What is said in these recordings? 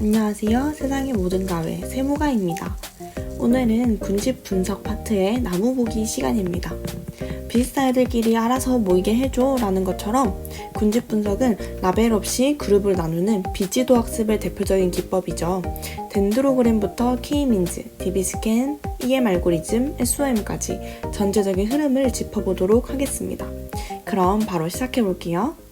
안녕하세요. 세상의 모든 가외 세무가입니다. 오늘은 군집 분석 파트의 나무 보기 시간입니다. 비슷한 애들끼리 알아서 모이게 해줘 라는 것처럼 군집 분석은 라벨 없이 그룹을 나누는 비지도 학습의 대표적인 기법이죠. 덴드로그램부터 K-민즈, DB스캔, EM 알고리즘, SOM까지 전체적인 흐름을 짚어보도록 하겠습니다. 그럼 바로 시작해볼게요.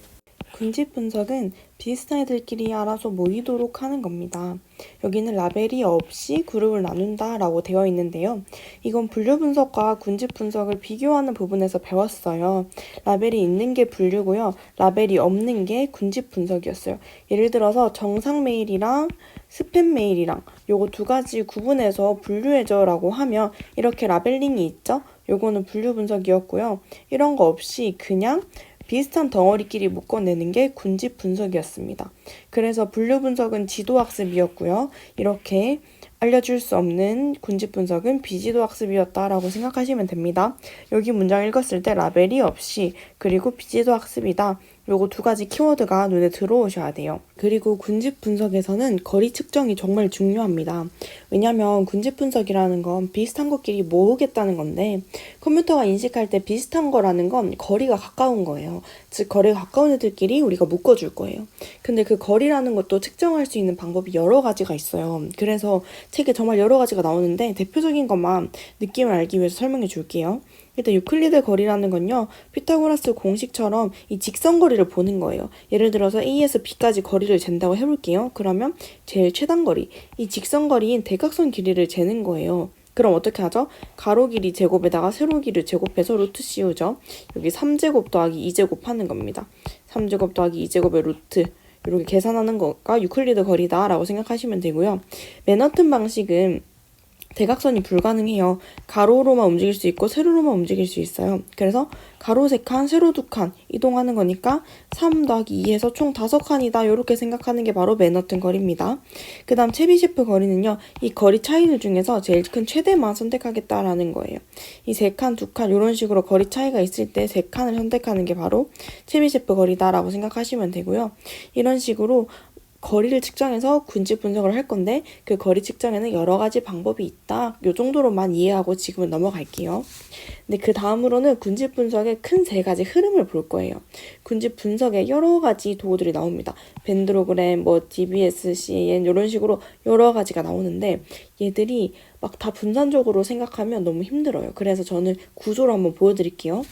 군집 분석은 비슷한 애들끼리 알아서 모이도록 하는 겁니다. 여기는 라벨이 없이 그룹을 나눈다 라고 되어 있는데요. 이건 분류 분석과 군집 분석을 비교하는 부분에서 배웠어요. 라벨이 있는 게 분류고요. 라벨이 없는 게 군집 분석이었어요. 예를 들어서 정상 메일이랑 스팸 메일이랑 요거 두 가지 구분해서 분류해줘 라고 하면 이렇게 라벨링이 있죠? 요거는 분류 분석이었고요. 이런 거 없이 그냥 비슷한 덩어리끼리 묶어내는 게 군집 분석이었습니다. 그래서 분류 분석은 지도 학습이었고요. 이렇게 알려줄 수 없는 군집 분석은 비지도 학습이었다라고 생각하시면 됩니다. 여기 문장 읽었을 때 라벨이 없이 그리고 비지도 학습이다. 요거 두 가지 키워드가 눈에 들어오셔야 돼요. 그리고 군집 분석에서는 거리 측정이 정말 중요합니다. 왜냐면 군집 분석이라는 건 비슷한 것끼리 모으겠다는 건데 컴퓨터가 인식할 때 비슷한 거라는 건 거리가 가까운 거예요. 즉 거리가 가까운 애들끼리 우리가 묶어줄 거예요. 근데 그 거리라는 것도 측정할 수 있는 방법이 여러 가지가 있어요. 그래서 책에 정말 여러 가지가 나오는데 대표적인 것만 느낌을 알기 위해서 설명해 줄게요. 일단 유클리드 거리라는 건요. 피타고라스 공식처럼 이 직선거리를 보는 거예요. 예를 들어서 A에서 B까지 거리를 잰다고 해볼게요. 그러면 제일 최단 거리, 이 직선거리인 대각선 길이를 재는 거예요. 그럼 어떻게 하죠? 가로 길이 제곱에다가 세로 길이를 제곱해서 루트 씌우죠. 여기 3제곱 더하기 2제곱 하는 겁니다. 3제곱 더하기 2제곱의 루트 이렇게 계산하는 거가 유클리드 거리다 라고 생각하시면 되고요. 맨하튼 방식은 대각선이 불가능해요. 가로로만 움직일 수 있고 세로로만 움직일 수 있어요. 그래서 가로 3칸, 세로 2칸 이동하는 거니까 3 더하기 2에서 총 5칸이다. 이렇게 생각하는 게 바로 맨하튼 거리입니다. 그 다음 체비셰프 거리는요. 이 거리 차이들 중에서 제일 큰 최대만 선택하겠다라는 거예요. 이 3칸, 2칸 이런 식으로 거리 차이가 있을 때 3칸을 선택하는 게 바로 체비셰프 거리다라고 생각하시면 되고요. 이런 식으로 거리를 측정해서 군집 분석을 할 건데 그 거리 측정에는 여러 가지 방법이 있다. 이 정도로만 이해하고 지금은 넘어갈게요. 근데 그 다음으로는 군집 분석의 큰 3가지 흐름을 볼 거예요. 군집 분석에 여러 가지 도구들이 나옵니다. 벤드로그램, DBS, CAN 이런 식으로 여러 가지가 나오는데 얘들이 막 다 분산적으로 생각하면 너무 힘들어요. 그래서 저는 구조를 한번 보여드릴게요.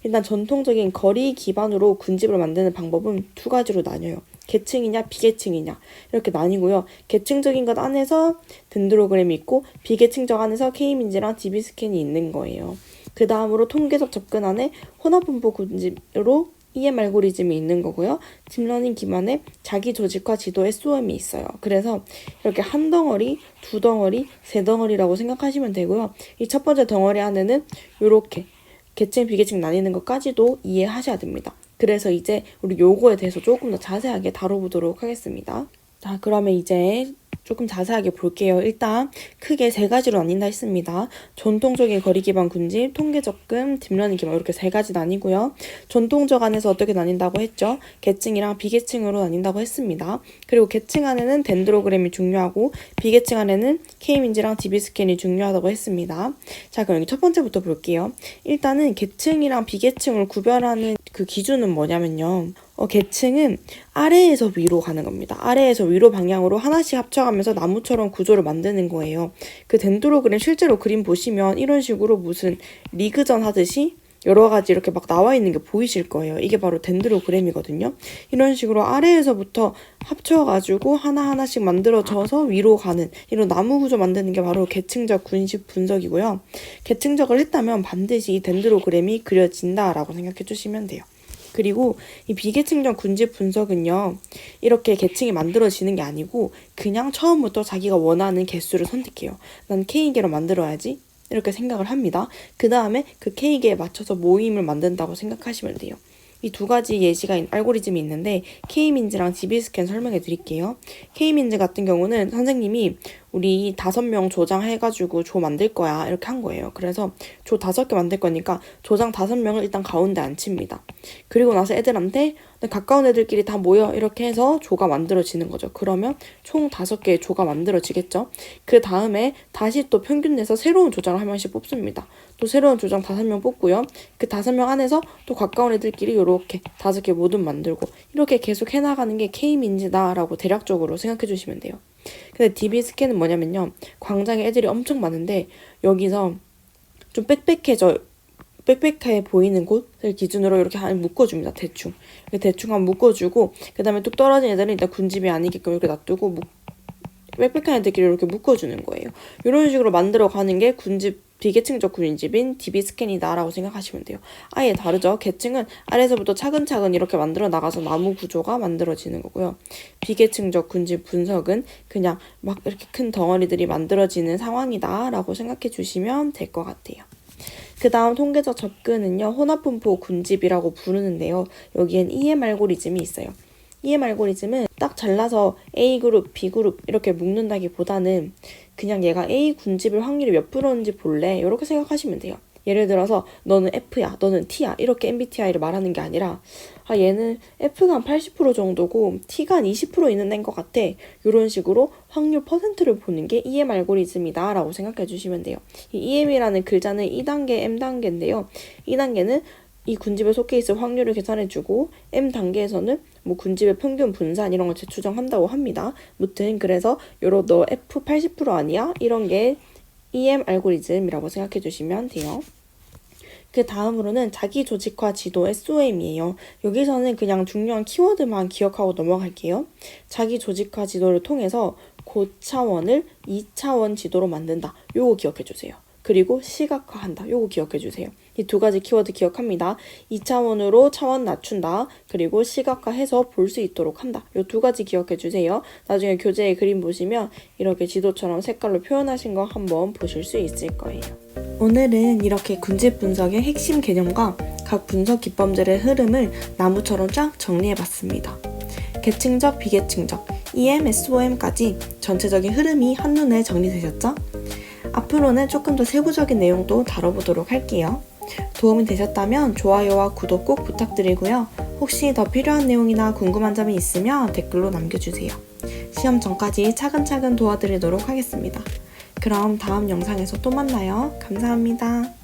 일단 전통적인 거리 기반으로 군집을 만드는 방법은 2가지로 나뉘어요. 계층이냐 비계층이냐 이렇게 나뉘고요. 계층적인 것 안에서 덴드로그램이 있고 비계층적 안에서 K-민즈랑 DB스캔이 있는 거예요. 그 다음으로 통계적 접근 안에 혼합분포 군집으로 EM 알고리즘이 있는 거고요. 딥러닝 기반의 자기 조직화 지도 SOM이 있어요. 그래서 이렇게 한 덩어리, 2덩어리, 3덩어리라고 생각하시면 되고요. 이 첫 번째 덩어리 안에는 이렇게 계층, 비계층 나뉘는 것까지도 이해하셔야 됩니다. 그래서 이제 우리 요거에 대해서 조금 더 자세하게 다뤄보도록 하겠습니다. 자, 그러면 이제 조금 자세하게 볼게요. 일단 크게 3가지로 나뉜다 했습니다. 전통적인 거리 기반 군집, 통계 접근, 딥러닝 기반 이렇게 3가지 나뉘고요. 전통적 안에서 어떻게 나뉜다고 했죠? 계층이랑 비계층으로 나뉜다고 했습니다. 그리고 계층 안에는 덴드로그램이 중요하고 비계층 안에는 K-민즈랑 DB스캔이 중요하다고 했습니다. 자, 그럼 여기 첫 번째부터 볼게요. 일단은 계층이랑 비계층을 구별하는 그 기준은 뭐냐면요. 계층은 아래에서 위로 가는 겁니다. 아래에서 위로 방향으로 하나씩 합쳐가면서 나무처럼 구조를 만드는 거예요. 그 덴드로그램 실제로 그림 보시면 이런 식으로 무슨 리그전 하듯이 여러 가지 이렇게 막 나와 있는 게 보이실 거예요. 이게 바로 덴드로그램이거든요. 이런 식으로 아래에서부터 합쳐가지고 하나하나씩 만들어져서 위로 가는 이런 나무 구조 만드는 게 바로 계층적 군집 분석이고요. 계층적을 했다면 반드시 이 덴드로그램이 그려진다라고 생각해 주시면 돼요. 그리고 이 비계층적 군집 분석은요. 이렇게 계층이 만들어지는 게 아니고 그냥 처음부터 자기가 원하는 개수를 선택해요. 난 K개로 만들어야지. 이렇게 생각을 합니다. 그 다음에 그 K개에 맞춰서 모임을 만든다고 생각하시면 돼요. 이 2가지 예시가 알고리즘이 있는데 K-민즈랑 DB스캔 설명해 드릴게요. K-민즈 같은 경우는 선생님이 우리 5명 조장해가지고 조 만들 거야 이렇게 한 거예요. 그래서 조 5개 만들 거니까 조장 5명을 일단 가운데 앉힙니다. 그리고 나서 애들한테 가까운 애들끼리 다 모여 이렇게 해서 조가 만들어지는 거죠. 그러면 총 5개의 조가 만들어지겠죠. 그 다음에 다시 또 평균 내서 새로운 조장을 한 명씩 뽑습니다. 또 새로운 조장 5명 뽑고요. 그 5명 안에서 또 가까운 애들끼리 이렇게 5개 모두 만들고 이렇게 계속 해나가는 게 K민지다라고 대략적으로 생각해 주시면 돼요. 근데 DB 스캔은 뭐냐면요. 광장에 애들이 엄청 많은데 여기서 좀 빽빽해 보이는 곳을 기준으로 이렇게 한 묶어줍니다. 대충 한번 묶어주고 그 다음에 뚝 떨어진 애들은 일단 군집이 아니게끔 이렇게 놔두고 빽빽한 애들끼리 이렇게 묶어주는 거예요. 이런 식으로 만들어가는 게 비계층적 군집인 DB 스캔이다 라고 생각하시면 돼요. 아예 다르죠. 계층은 아래서부터 차근차근 이렇게 만들어 나가서 나무 구조가 만들어지는 거고요. 비계층적 군집 분석은 그냥 막 이렇게 큰 덩어리들이 만들어지는 상황이다 라고 생각해 주시면 될 것 같아요. 그 다음 통계적 접근은요. 혼합분포 군집이라고 부르는데요. 여기엔 EM 알고리즘이 있어요. EM 알고리즘은 딱 잘라서 A그룹, B그룹 이렇게 묶는다기보다는 그냥 얘가 A 군집일 확률이 몇 프로인지 볼래? 이렇게 생각하시면 돼요. 예를 들어서 너는 F야, 너는 T야 이렇게 MBTI를 말하는 게 아니라 얘는 F가 한 80% 정도고 T가 한 20% 있는 애인 것 같아. 이런 식으로 확률 퍼센트를 보는 게 EM 알고리즘이다 라고 생각해 주시면 돼요. 이 EM이라는 글자는 2단계, M단계인데요. 2단계는 이 군집에 속해 있을 확률을 계산해주고 M단계에서는 뭐 군집의 평균 분산 이런 걸 재추정한다고 합니다. 무튼 그래서 요런 너 F 80% 아니야? 이런 게 EM 알고리즘이라고 생각해 주시면 돼요. 그 다음으로는 자기조직화 지도 SOM이에요. 여기서는 그냥 중요한 키워드만 기억하고 넘어갈게요. 자기조직화 지도를 통해서 고차원을 2차원 지도로 만든다. 요거 기억해 주세요. 그리고 시각화한다. 요거 기억해 주세요. 이 2가지 키워드 기억합니다. 2차원으로 차원 낮춘다. 그리고 시각화해서 볼 수 있도록 한다. 요 2가지 기억해 주세요. 나중에 교재에 그림 보시면 이렇게 지도처럼 색깔로 표현하신 거 한번 보실 수 있을 거예요. 오늘은 이렇게 군집 분석의 핵심 개념과 각 분석 기법들의 흐름을 나무처럼 쫙 정리해봤습니다. 계층적, 비계층적, EM, SOM까지 전체적인 흐름이 한눈에 정리되셨죠? 앞으로는 조금 더 세부적인 내용도 다뤄보도록 할게요. 도움이 되셨다면 좋아요와 구독 꼭 부탁드리고요. 혹시 더 필요한 내용이나 궁금한 점이 있으면 댓글로 남겨주세요. 시험 전까지 차근차근 도와드리도록 하겠습니다. 그럼 다음 영상에서 또 만나요. 감사합니다.